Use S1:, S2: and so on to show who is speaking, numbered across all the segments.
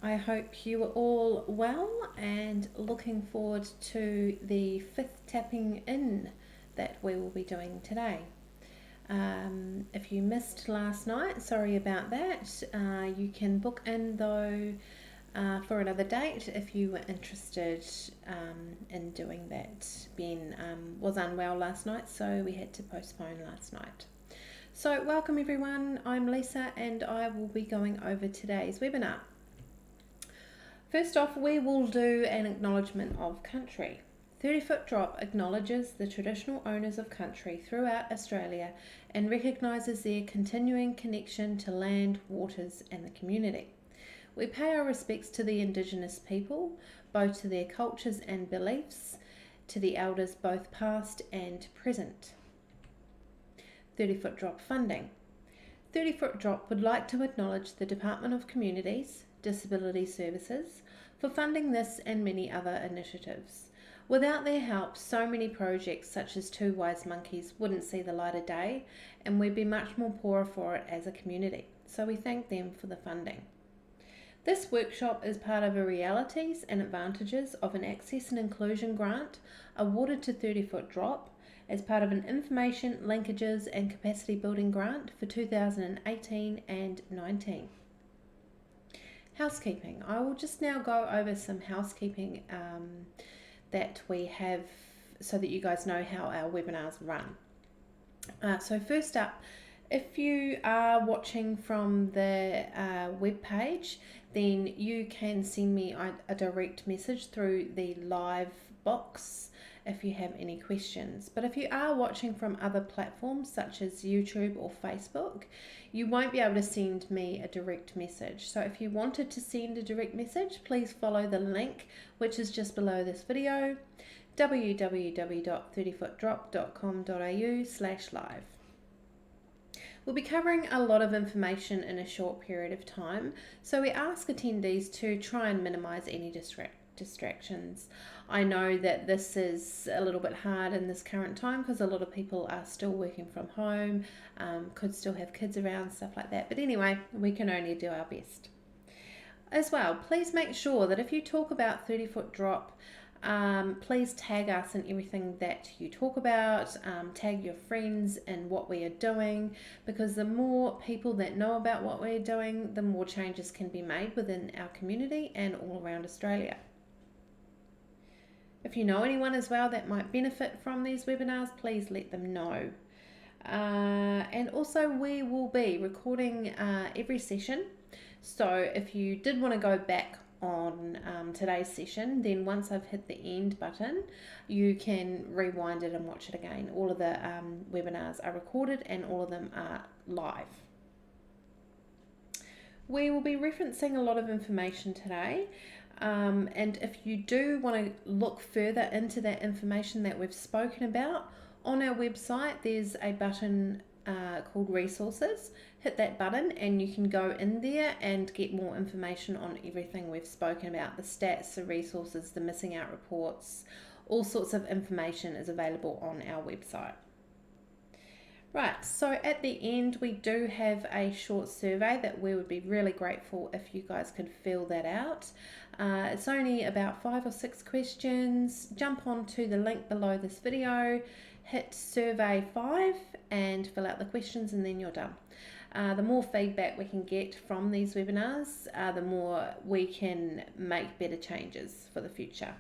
S1: I hope you are all well and looking forward to the fifth tapping in that we will be doing today. If you missed last night, sorry about that. You can book in though for another date if you were interested in doing that. Ben was unwell last night, so we had to postpone last night. So, welcome everyone. I'm Lisa and I will be going over today's webinar. First off, we will do an acknowledgement of country. 30 Foot Drop acknowledges the traditional owners of country throughout Australia and recognises their continuing connection to land, waters and the community. We pay our respects to the Indigenous people, both to their cultures and beliefs, to the elders both past and present. 30 Foot Drop funding. 30 Foot Drop would like to acknowledge the Department of Communities, Disability Services for funding this and many other initiatives. Without their help, so many projects such as Two Wise Monkeys wouldn't see the light of day and we'd be much more poorer for it as a community. So we thank them for the funding. This workshop is part of a Realities and Advantages of an Access and Inclusion grant awarded to 30 Foot Drop as part of an Information, Linkages and Capacity Building grant for 2018 and 19. Housekeeping. I will just now go over some housekeeping that we have so that you guys know how our webinars run. So first up, if you are watching from the web page, then you can send me a direct message through the live box if you have any questions. But if you are watching from other platforms such as YouTube or Facebook, you won't be able to send me a direct message. So if you wanted to send a direct message, please follow the link which is just below this video, www.30footdrop.com.au/live. We'll be covering a lot of information in a short period of time, so we ask attendees to try and minimize any distractions. I know that this is a little bit hard in this current time because a lot of people are still working from home, could still have kids around, stuff like that. But anyway, we can only do our best. As well, please make sure that if you talk about 30 Foot Drop, please tag us in everything that you talk about, tag your friends in what we are doing, because the more people that know about what we're doing, the more changes can be made within our community and all around Australia. If you know anyone as well that might benefit from these webinars, please let them know. And also we will be recording every session. So if you did want to go back on today's session, then once I've hit the end button, you can rewind it and watch it again. All of the webinars are recorded and all of them are live. We will be referencing a lot of information today. And if you do want to look further into that information that we've spoken about, on our website there's a button called Resources. Hit that button and you can go in there and get more information on everything we've spoken about. The stats, the resources, the missing out reports, all sorts of information is available on our website. Right, so at the end we do have a short survey that we would be really grateful if you guys could fill that out. It's only about 5 or 6 questions. Jump onto the link below this video, hit survey 5 and fill out the questions and then you're done. The more feedback we can get from these webinars, the more we can make better changes for the future.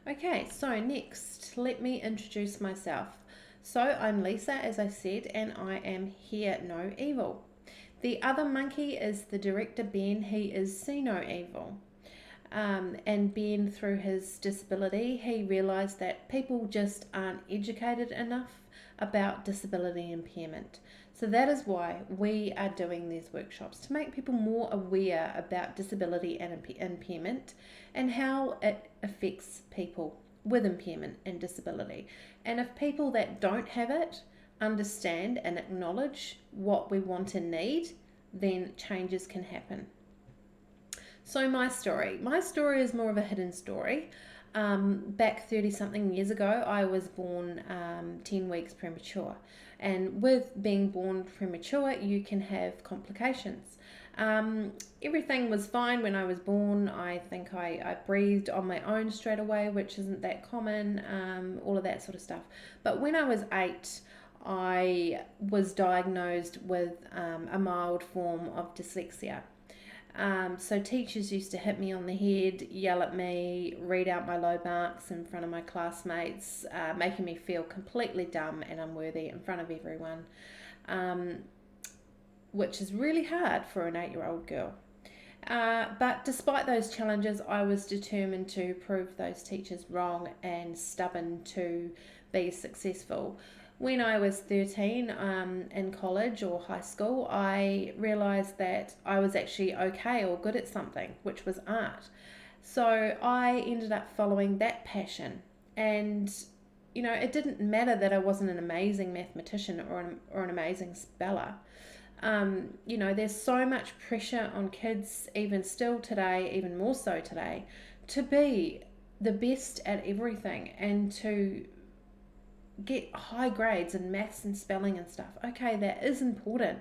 S1: Okay, so next, let me introduce myself. So I'm Lisa, as I said, and I am Hear No Evil. The other monkey is the director Ben. He is See No Evil. And Ben, through his disability, he realised that people just aren't educated enough about disability impairment. So that is why we are doing these workshops, to make people more aware about disability and impairment and how it affects people with impairment and disability. And if people that don't have it understand and acknowledge what we want and need, then changes can happen. So my story is more of a hidden story. Back 30 something years ago, I was born 10 weeks premature, and with being born premature you can have complications. Everything was fine when I was born. I think I breathed on my own straight away, which isn't that common, all of that sort of stuff. But when I was 8, I was diagnosed with a mild form of dyslexia. So teachers used to hit me on the head, yell at me, read out my low marks in front of my classmates, making me feel completely dumb and unworthy in front of everyone, which is really hard for an 8-year-old girl. But despite those challenges, I was determined to prove those teachers wrong and stubborn to be successful. When I was 13, in college or high school, I realised that I was actually okay or good at something, which was art. So I ended up following that passion. And, it didn't matter that I wasn't an amazing mathematician or an amazing speller. There's so much pressure on kids, even still today, even more so today, to be the best at everything and to get high grades in maths and spelling and stuff. Okay, that is important.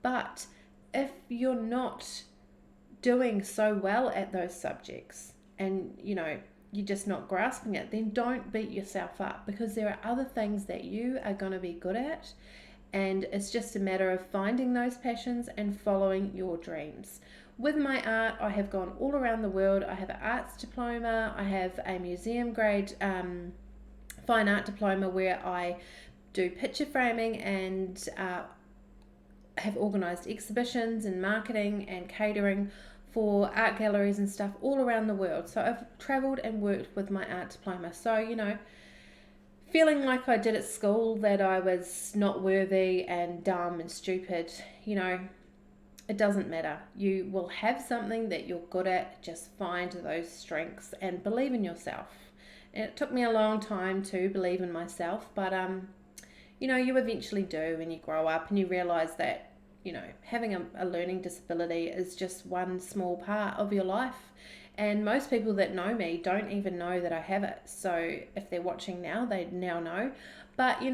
S1: But if you're not doing so well at those subjects and, you're just not grasping it, then don't beat yourself up, because there are other things that you are going to be good at. And it's just a matter of finding those passions and following your dreams. With my art, I have gone all around the world. I have an arts diploma. I have a museum grade fine art diploma where I do picture framing and have organised exhibitions and marketing and catering for art galleries and stuff all around the world. So I've travelled and worked with my art diploma. So, feeling like I did at school that I was not worthy and dumb and stupid, it doesn't matter. You will have something that you're good at. Just find those strengths and believe in yourself. And it took me a long time to believe in myself, but you eventually do when you grow up and you realise that, having a learning disability is just one small part of your life. And most people that know me don't even know that I have it. So if they're watching now, they now know. But, you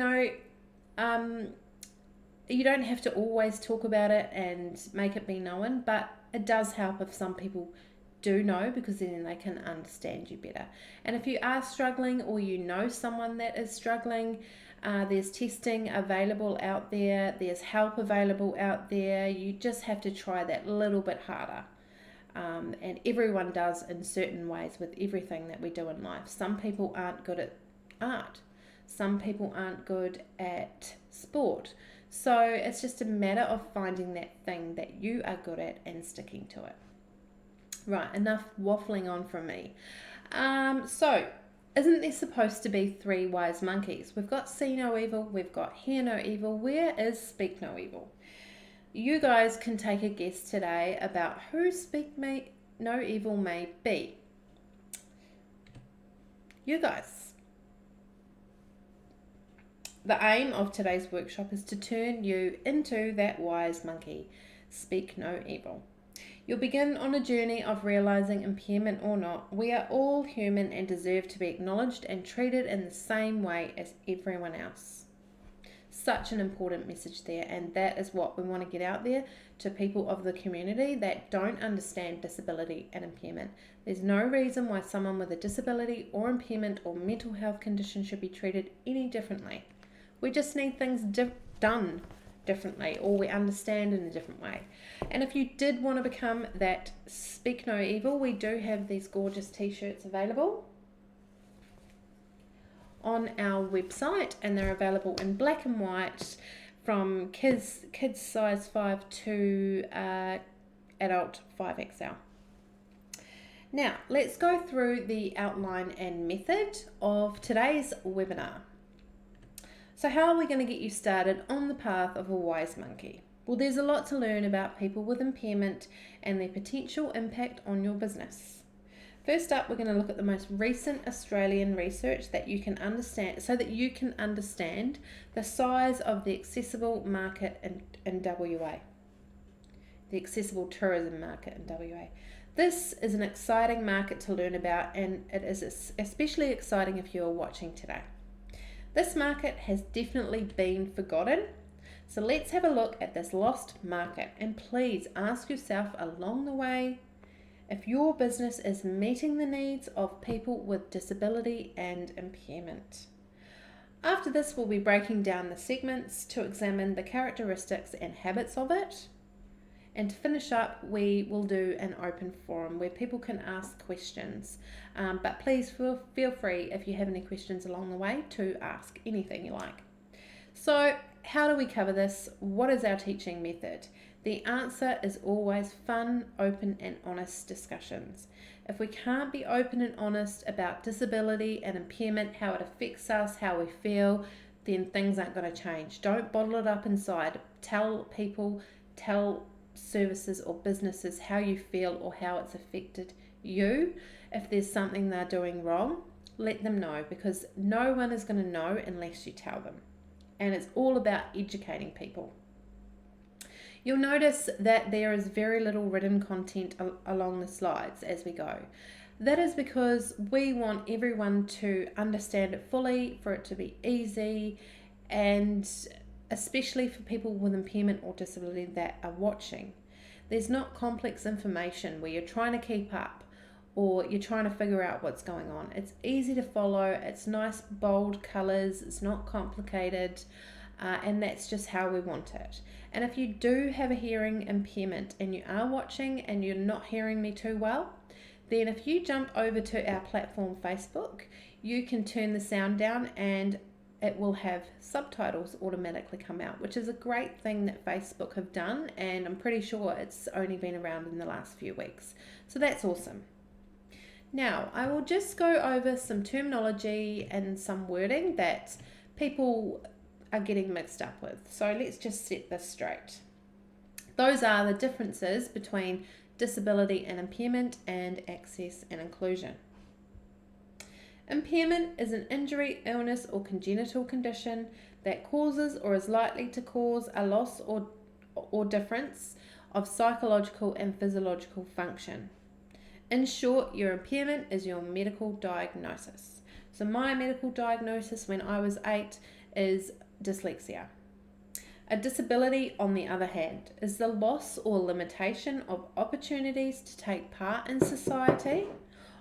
S1: don't have to always talk about it and make it be known, but it does help if some people do know, because then they can understand you better. And if you are struggling or you know someone that is struggling, there's testing available out there, there's help available out there. You just have to try that little bit harder. And everyone does in certain ways with everything that we do in life. Some people aren't good at art. Some people aren't good at sport. So it's just a matter of finding that thing that you are good at and sticking to it. Right, enough waffling on from me. So, isn't there supposed to be 3 wise monkeys? We've got see no evil, we've got hear no evil. Where is speak no evil? You guys can take a guess today about who speak no evil may be. You guys. The aim of today's workshop is to turn you into that wise monkey. Speak no evil. You'll begin on a journey of realizing, impairment or not, we are all human and deserve to be acknowledged and treated in the same way as everyone else. Such an important message there, and that is what we want to get out there to people of the community that don't understand disability and impairment. There's no reason why someone with a disability or impairment or mental health condition should be treated any differently. We just need things done differently, or we understand in a different way. And if you did want to become that speak no evil, we do have these gorgeous t-shirts available on our website, and they're available in black and white from kids size 5 to adult 5XL. Now let's go through the outline and method of today's webinar. So how are we going to get you started on the path of a wise monkey? Well, there's a lot to learn about people with impairment and their potential impact on your business. First up, we're going to look at the most recent Australian research that you can understand, so that you can understand the size of the accessible market in WA, the accessible tourism market in WA. This is an exciting market to learn about, and it is especially exciting if you are watching today. This market has definitely been forgotten. So let's have a look at this lost market, and please ask yourself along the way if your business is meeting the needs of people with disability and impairment. After this, we'll be breaking down the segments to examine the characteristics and habits of it. And to finish up, we will do an open forum where people can ask questions. But please feel free, if you have any questions along the way, to ask anything you like. So, how do we cover this? What is our teaching method? The answer is always fun, open and honest discussions. If we can't be open and honest about disability and impairment, how it affects us, how we feel, then things aren't going to change. Don't bottle it up inside. Tell people, tell services or businesses how you feel or how it's affected you. If there's something they're doing wrong, let them know, because no one is going to know unless you tell them. And it's all about educating people. You'll notice that there is very little written content along the slides as we go. That is because we want everyone to understand it fully, for it to be easy, and especially for people with impairment or disability that are watching. There's not complex information where you're trying to keep up or you're trying to figure out what's going on. It's easy to follow, it's nice bold colours, it's not complicated, and that's just how we want it. And if you do have a hearing impairment and you are watching and you're not hearing me too well, then if you jump over to our platform Facebook, you can turn the sound down and it will have subtitles automatically come out, which is a great thing that Facebook have done, and I'm pretty sure it's only been around in the last few weeks. So that's awesome. Now, I will just go over some terminology and some wording that people are getting mixed up with. So let's just set this straight. Those are the differences between disability and impairment and access and inclusion. Impairment is an injury, illness, or congenital condition that causes or is likely to cause a loss or difference of psychological and physiological function. In short, your impairment is your medical diagnosis. So my medical diagnosis when I was 8 is dyslexia. A disability, on the other hand, is the loss or limitation of opportunities to take part in society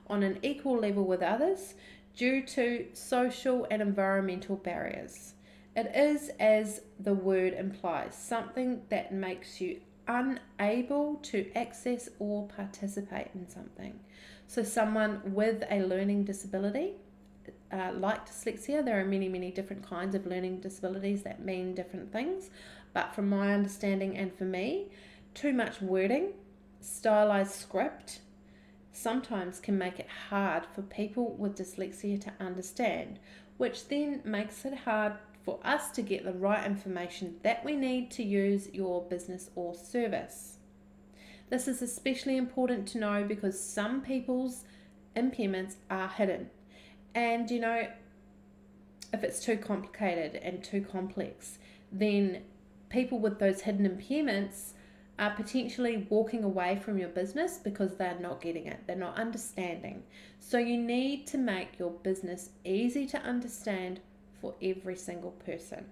S1: on an equal level with others due to social and environmental barriers. It is, as the word implies, something that makes you unable to access or participate in something. So someone with a learning disability, like dyslexia, there are many different kinds of learning disabilities that mean different things, but from my understanding and for me, too much wording, stylized script, sometimes can make it hard for people with dyslexia to understand, which then makes it hard for us to get the right information that we need to use your business or service. This is especially important to know because some people's impairments are hidden. And you know, if it's too complicated and too complex, then people with those hidden impairments are potentially walking away from your business because they're not getting it, they're not understanding. So you need to make your business easy to understand for every single person.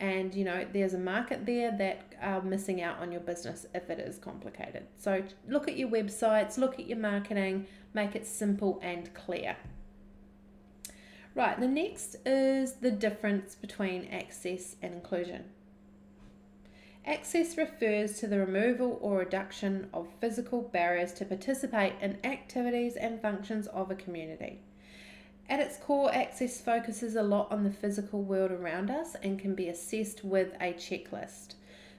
S1: And you know, there's a market there that are missing out on your business if it is complicated. So look at your websites, look at your marketing, make it simple and clear. Right, the next is the difference between access and inclusion. Access refers to the removal or reduction of physical barriers to participate in activities and functions of a community. At its core, access focuses a lot on the physical world around us and can be assessed with a checklist.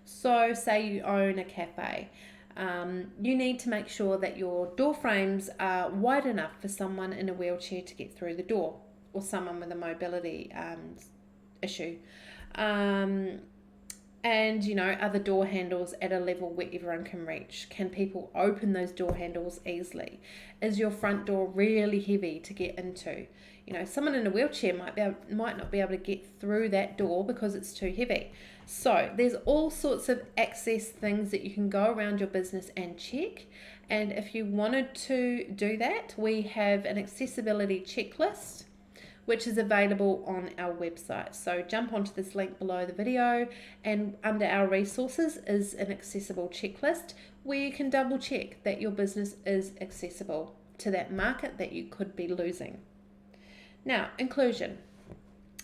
S1: So say you own a cafe. You need to make sure that your door frames are wide enough for someone in a wheelchair to get through the door, or someone with a mobility issue. And you know, are the door handles at a level where everyone can reach? Can people open those door handles easily? Is your front door really heavy to get into? You know, someone in a wheelchair might not be able to get through that door because it's too heavy. So there's all sorts of access things that you can go around your business and check. And if you wanted to do that, we have an accessibility checklist, which is available on our website. So jump onto this link below the video, and under our resources is an accessible checklist where you can double check that your business is accessible to that market that you could be losing. Now, inclusion.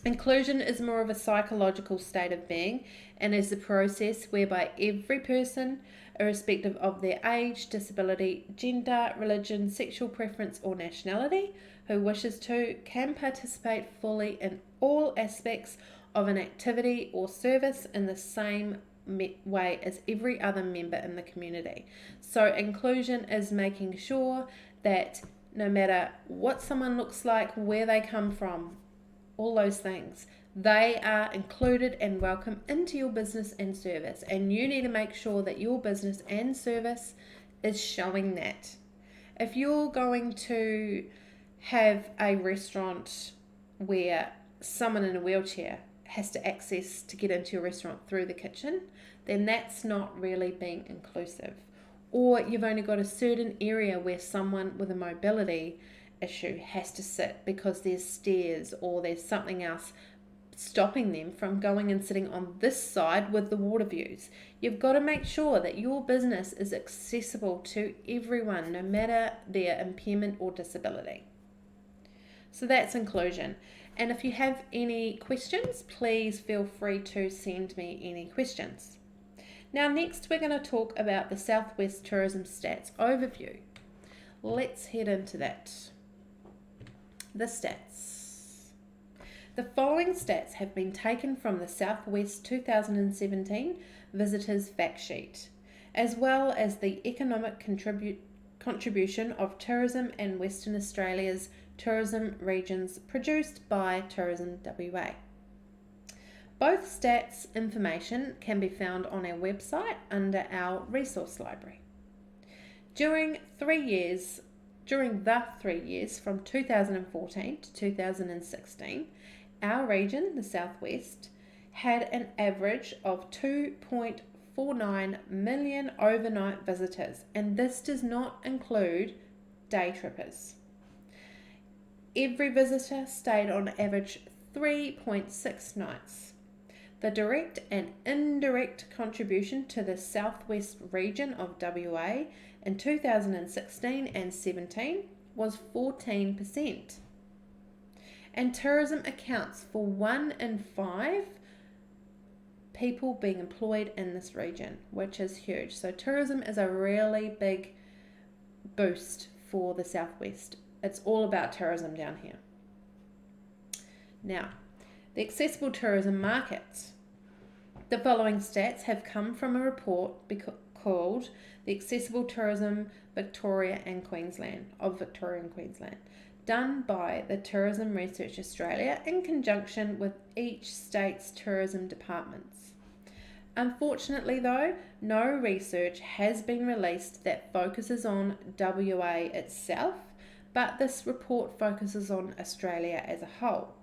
S1: Inclusion is more of a psychological state of being and is a process whereby every person, irrespective of their age, disability, gender, religion, sexual preference, or nationality, who wishes to, can participate fully in all aspects of an activity or service in the same way as every other member in the community. So inclusion is making sure that no matter what someone looks like, where they come from, all those things, they are included and welcome into your business and service, and you need to make sure that your business and service is showing that. If you're going to have a restaurant where someone in a wheelchair has to access to get into your restaurant through the kitchen, then that's not really being inclusive. Or you've only got a certain area where someone with a mobility issue has to sit because there's stairs or there's something else stopping them from going and sitting on this side with the water views. You've got to make sure that your business is accessible to everyone, no matter their impairment or disability. So that's inclusion. And if you have any questions, please feel free to send me any questions. Now next we're going to talk about the Southwest Tourism Stats Overview. Let's head into that. The stats. The following stats have been taken from the Southwest 2017 Visitors Fact Sheet, as well as the economic contribution of tourism in Western Australia's tourism regions produced by Tourism WA. Both stats information can be found on our website under our resource library. During the 3 years from 2014 to 2016, our region, the Southwest, had an average of 2.49 million overnight visitors, and this does not include day trippers. Every visitor stayed on average 3.6 nights. The direct and indirect contribution to the Southwest region of WA in 2016 and 17 was 14%. And tourism accounts for 1 in 5 people being employed in this region, which is huge. So tourism is a really big boost for the Southwest. It's all about tourism down here. Now, the accessible tourism markets. The following stats have come from a report called the Accessible Tourism Victoria and Queensland, done by the Tourism Research Australia in conjunction with each state's tourism departments. Unfortunately though, no research has been released that focuses on WA itself, but this report focuses on Australia as a whole.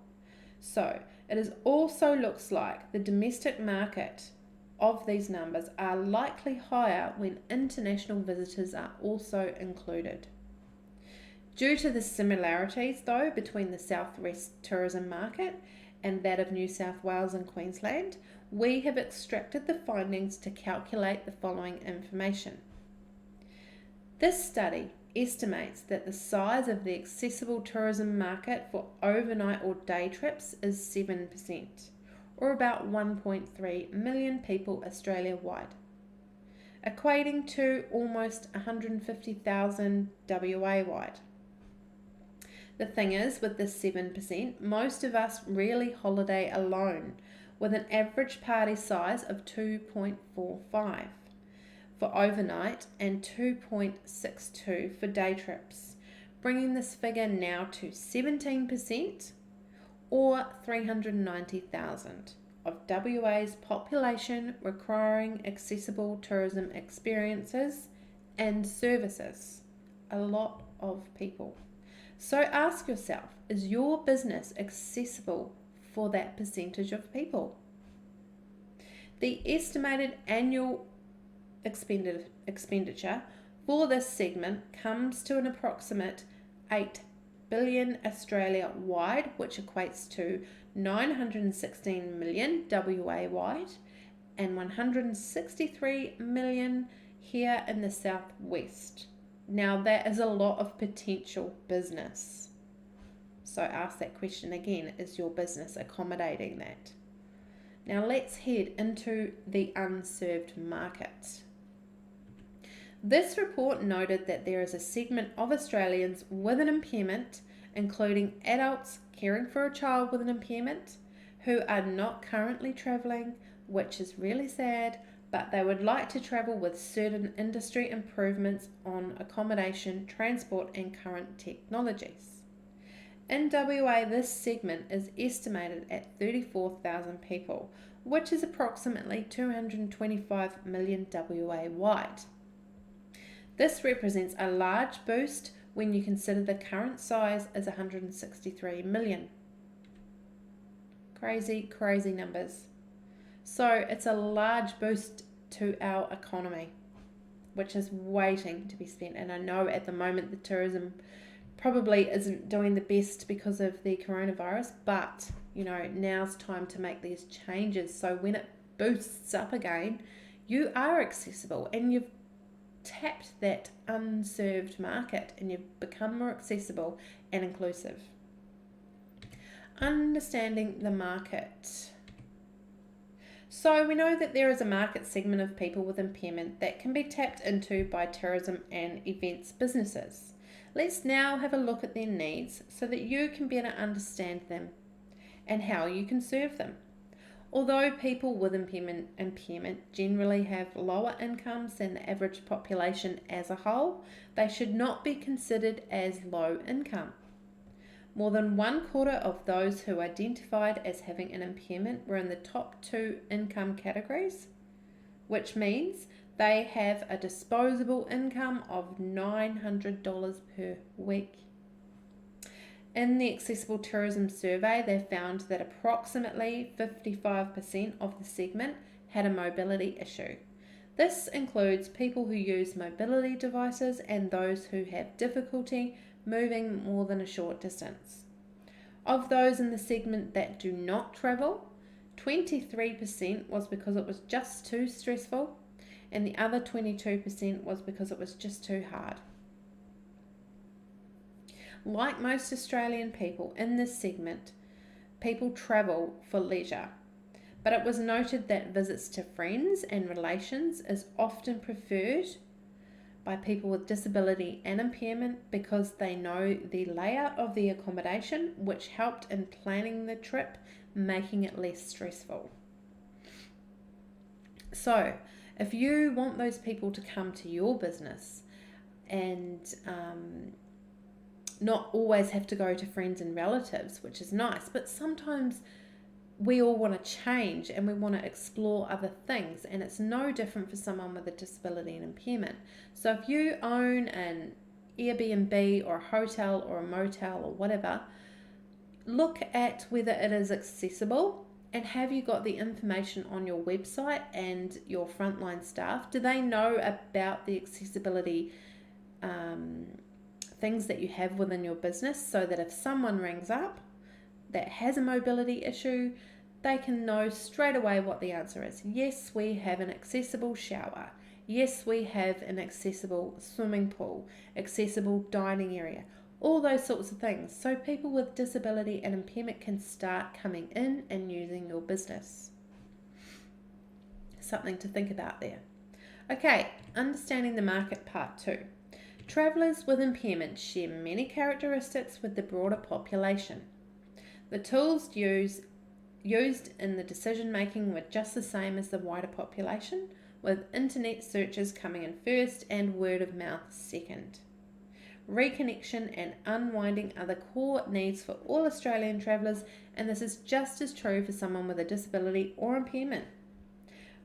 S1: So, it also looks like the domestic market of these numbers are likely higher when international visitors are also included. Due to the similarities, though, between the Southwest tourism market and that of New South Wales and Queensland, we have extracted the findings to calculate the following information. This study estimates that the size of the accessible tourism market for overnight or day trips is 7%, or about 1.3 million people Australia-wide, equating to almost 150,000 WA-wide. The thing is, with this 7%, most of us really holiday alone, with an average party size of 2.45 for overnight and 2.62 for day trips, bringing this figure now to 17%, or 390,000 of WA's population requiring accessible tourism experiences and services. A lot of people. So ask yourself, is your business accessible for that percentage of people? The estimated annual expenditure for this segment comes to an approximate $8 billion Australia-wide, which equates to 916 million WA-wide, and 163 million here in the southwest. Now that is a lot of potential business. So ask that question again, is your business accommodating that? Now let's head into the unserved market. This report noted that there is a segment of Australians with an impairment, including adults caring for a child with an impairment, who are not currently travelling, which is really sad, but they would like to travel with certain industry improvements on accommodation, transport and current technologies. In WA, this segment is estimated at 34,000 people, which is approximately 225 million WA-wide. This represents a large boost when you consider the current size is 163 million. Crazy numbers. So it's a large boost to our economy, which is waiting to be spent. And I know at the moment the tourism probably isn't doing the best because of the coronavirus, but now's time to make these changes. So when it boosts up again, you are accessible and you've tapped that unserved market and you've become more accessible and inclusive. Understanding the market. So we know that there is a market segment of people with impairment that can be tapped into by tourism and events businesses. Let's now have a look at their needs so that you can better understand them and how you can serve them. Although people with impairment generally have lower incomes than the average population as a whole, they should not be considered as low income. More than 1/4 of those who identified as having an impairment were in the top 2 income categories, which means they have a disposable income of $900 per week. In the Accessible Tourism Survey, they found that approximately 55% of the segment had a mobility issue. This includes people who use mobility devices and those who have difficulty moving more than a short distance. Of those in the segment that do not travel, 23% was because it was just too stressful, and the other 22% was because it was just too hard. Like most Australian people in this segment, people travel for leisure, but it was noted that visits to friends and relations is often preferred by people with disability and impairment because they know the layout of the accommodation, which helped in planning the trip, making it less stressful. So, if you want those people to come to your business and not always have to go to friends and relatives, which is nice, but sometimes we all want to change and we want to explore other things, and it's no different for someone with a disability and impairment. So if you own an Airbnb or a hotel or a motel or whatever, look at whether it is accessible, and have you got the information on your website and your frontline staff? Do they know about the accessibility things that you have within your business, so that if someone rings up that has a mobility issue, they can know straight away what the answer is. Yes, we have an accessible shower. Yes, we have an accessible swimming pool, accessible dining area, all those sorts of things. So people with disability and impairment can start coming in and using your business. Something to think about there. Okay, understanding the market part 2. Travellers with impairment share many characteristics with the broader population. The tools used in the decision making were just the same as the wider population, with internet searches coming in first and word of mouth second. Reconnection and unwinding are the core needs for all Australian travellers, and this is just as true for someone with a disability or impairment.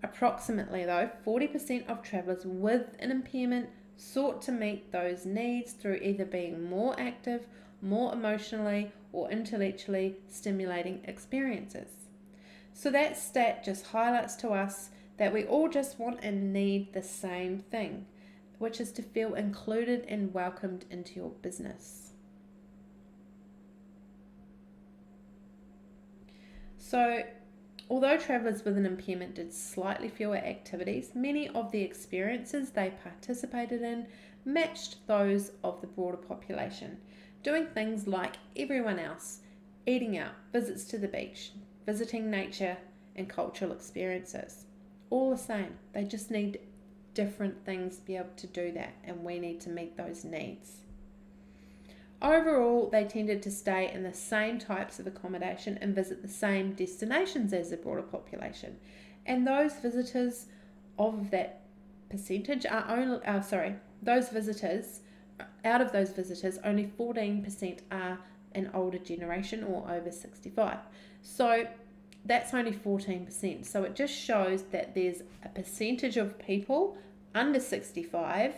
S1: Approximately, though, 40% of travellers with an impairment sought to meet those needs through either being more active, more emotionally or intellectually stimulating experiences. So that stat just highlights to us that we all just want and need the same thing, which is to feel included and welcomed into your business. So, although travellers with an impairment did slightly fewer activities, many of the experiences they participated in matched those of the broader population, doing things like everyone else, eating out, visits to the beach, visiting nature, and cultural experiences. All the same, they just need different things to be able to do that, and we need to meet those needs. Overall, they tended to stay in the same types of accommodation and visit the same destinations as the broader population. And those visitors of that percentage are only, those visitors, out of those visitors, only 14% are an older generation or over 65. So that's only 14%. So it just shows that there's a percentage of people under 65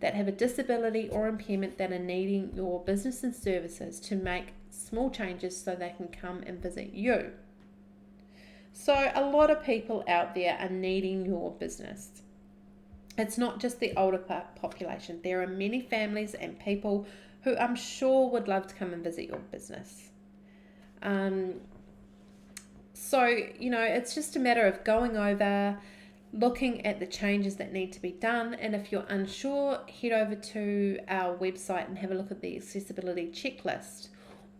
S1: that have a disability or impairment that are needing your business and services to make small changes so they can come and visit you. So a lot of people out there are needing your business. It's not just the older population. There are many families and people who I'm sure would love to come and visit your business. So, it's just a matter of going over, looking at the changes that need to be done, and if you're unsure, head over to our website and have a look at the accessibility checklist,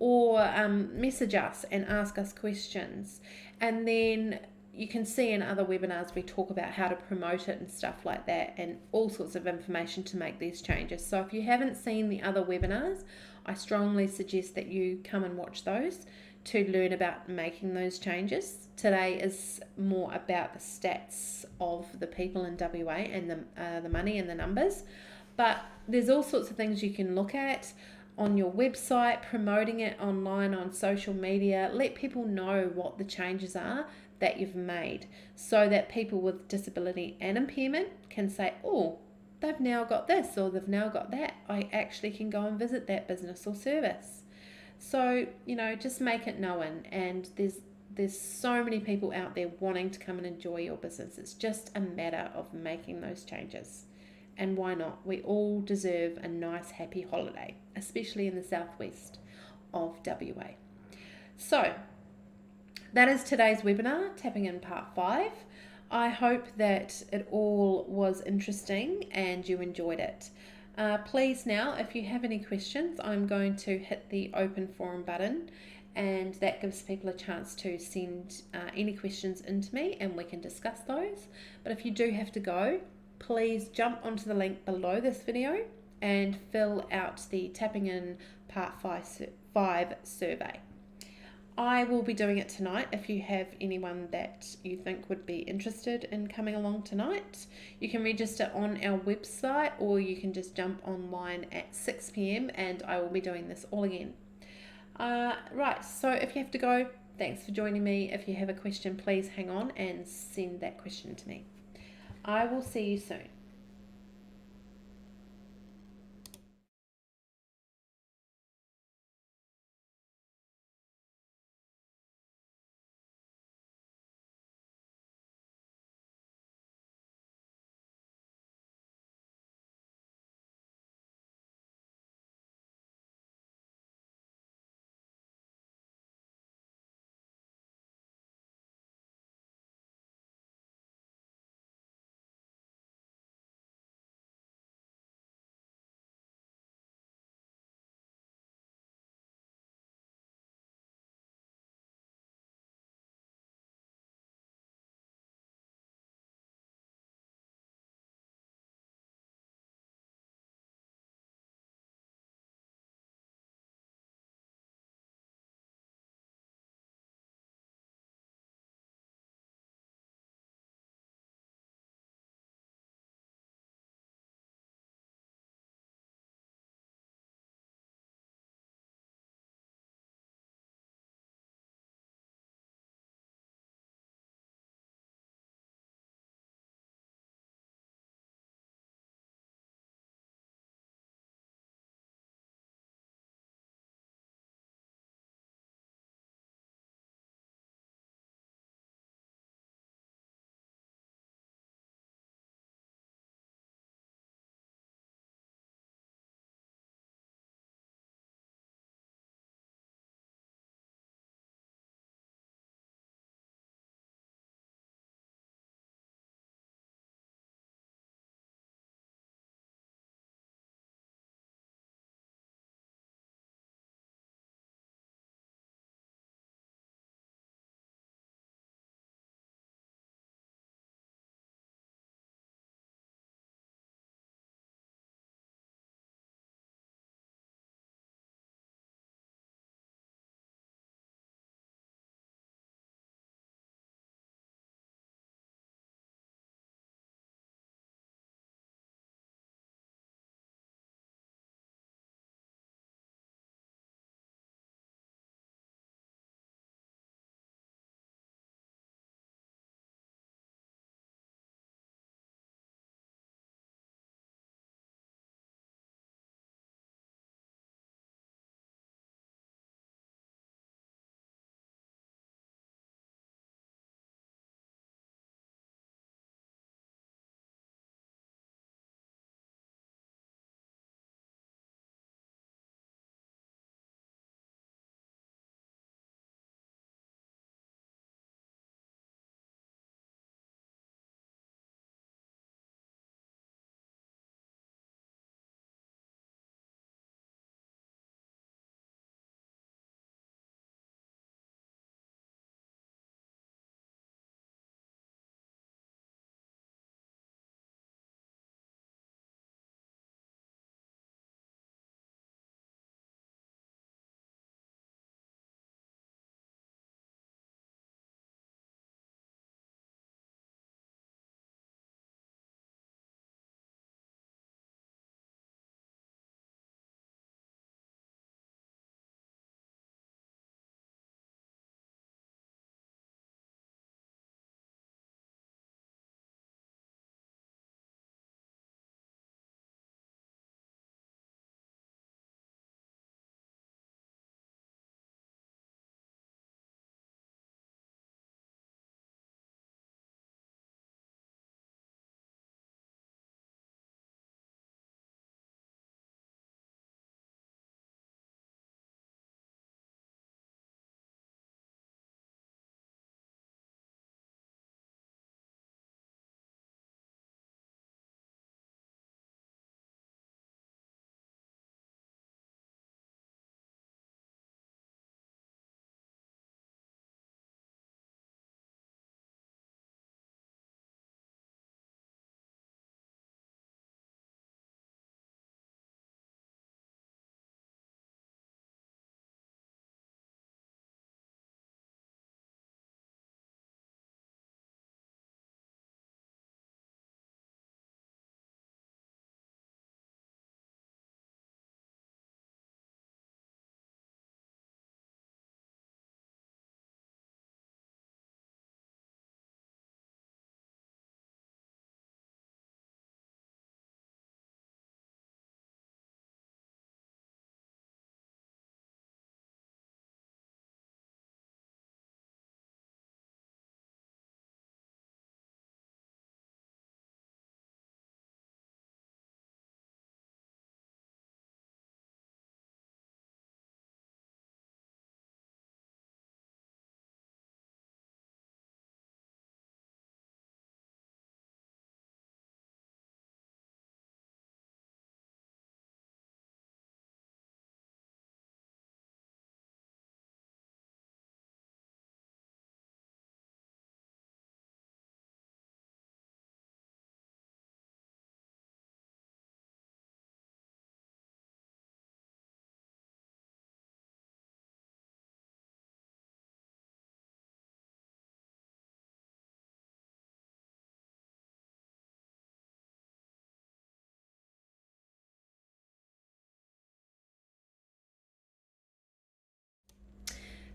S1: or message us and ask us questions. And then you can see in other webinars we talk about how to promote it and stuff like that, and all sorts of information to make these changes. So if you haven't seen the other webinars, I strongly suggest that you come and watch those to learn about making those changes. Today is more about the stats of the people in WA and the money and the numbers, but there's all sorts of things you can look at on your website, promoting it online on social media. Let people know what the changes are that you've made, so that people with disability and impairment can say, oh, they've now got this or they've now got that. I actually can go and visit that business or service. So, just make it known, and there's so many people out there wanting to come and enjoy your business. It's just a matter of making those changes. And why not? We all deserve a nice, happy holiday, especially in the southwest of WA. So, that is today's webinar, Tapping In Part 5. I hope that it all was interesting and you enjoyed it. Please now, if you have any questions, I'm going to hit the open forum button, and that gives people a chance to send any questions into me and we can discuss those. But if you do have to go, please jump onto the link below this video and fill out the Tapping In Part 5 survey. I will be doing it tonight. If you have anyone that you think would be interested in coming along tonight, you can register on our website, or you can just jump online at 6 p.m. and I will be doing this all again. Right, so if you have to go, thanks for joining me. If you have a question, please hang on and send that question to me. I will see you soon.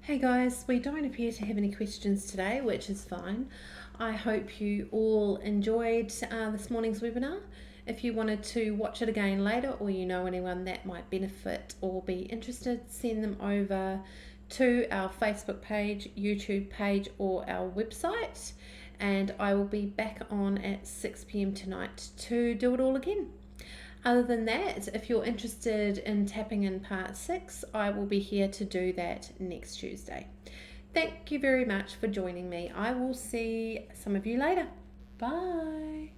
S1: Hey guys, we don't appear to have any questions today, which is fine. I hope you all enjoyed this morning's webinar. If you wanted to watch it again later, or you know anyone that might benefit or be interested, send them over to our Facebook page, YouTube page, or our website, and I will be back on at 6 p.m. tonight to do it all again. Other than that, if you're interested in tapping in part 6, I will be here to do that next Tuesday. Thank you very much for joining me. I will see some of you later. Bye.